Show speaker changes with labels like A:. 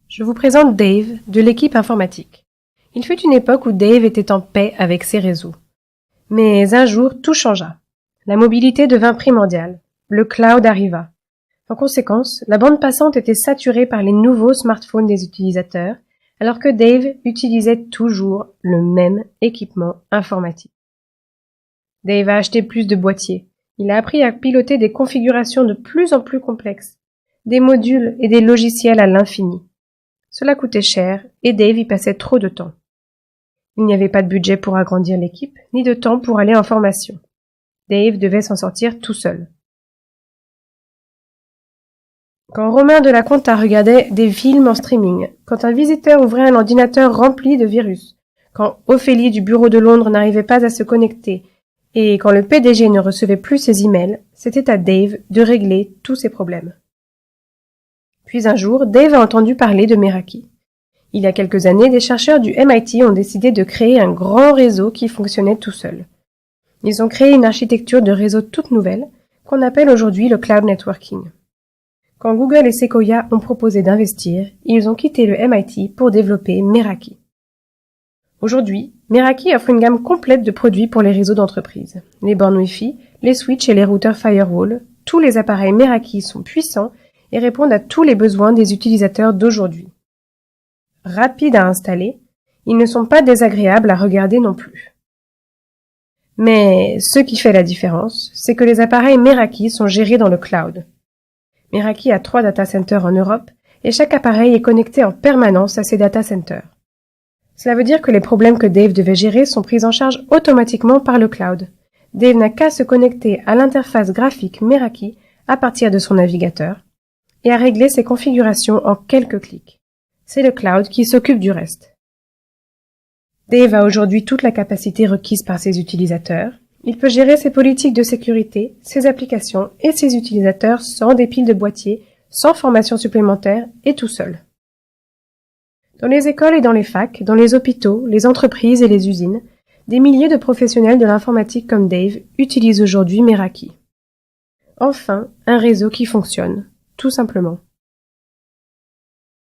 A: Je vous présente Dave de l'équipe informatique. Il fut une époque où Dave était en paix avec ses réseaux. Mais un jour, tout changea. La mobilité devint primordiale. Le cloud arriva. En conséquence, la bande passante était saturée par les nouveaux smartphones des utilisateurs, alors que Dave utilisait toujours le même équipement informatique. Dave a acheté plus de boîtiers. Il a appris à piloter des configurations de plus en plus complexes, des modules et des logiciels à l'infini. Cela coûtait cher et Dave y passait trop de temps. Il n'y avait pas de budget pour agrandir l'équipe, ni de temps pour aller en formation. Dave devait s'en sortir tout seul. Quand Romain de la Conta regardait des films en streaming, quand un visiteur ouvrait un ordinateur rempli de virus, quand Ophélie du bureau de Londres n'arrivait pas à se connecter, et quand le PDG ne recevait plus ses emails, c'était à Dave de régler tous ces problèmes. Puis un jour, Dave a entendu parler de Meraki. Il y a quelques années, des chercheurs du MIT ont décidé de créer un grand réseau qui fonctionnait tout seul. Ils ont créé une architecture de réseau toute nouvelle, qu'on appelle aujourd'hui le cloud networking. Quand Google et Sequoia ont proposé d'investir, ils ont quitté le MIT pour développer Meraki. Aujourd'hui, Meraki offre une gamme complète de produits pour les réseaux d'entreprise. Les bornes Wi-Fi, les switches et les routeurs firewall, tous les appareils Meraki sont puissants et répondent à tous les besoins des utilisateurs d'aujourd'hui. Rapides à installer, ils ne sont pas désagréables à regarder non plus. Mais ce qui fait la différence, c'est que les appareils Meraki sont gérés dans le cloud. Meraki a 3 data centers en Europe et chaque appareil est connecté en permanence à ces data centers. Cela veut dire que les problèmes que Dave devait gérer sont pris en charge automatiquement par le cloud. Dave n'a qu'à se connecter à l'interface graphique Meraki à partir de son navigateur et à régler ses configurations en quelques clics. C'est le cloud qui s'occupe du reste. Dave a aujourd'hui toute la capacité requise par ses utilisateurs. Il peut gérer ses politiques de sécurité, ses applications et ses utilisateurs sans des piles de boîtiers, sans formation supplémentaire et tout seul. Dans les écoles et dans les facs, dans les hôpitaux, les entreprises et les usines, des milliers de professionnels de l'informatique comme Dave utilisent aujourd'hui Meraki. Enfin, un réseau qui fonctionne, tout simplement.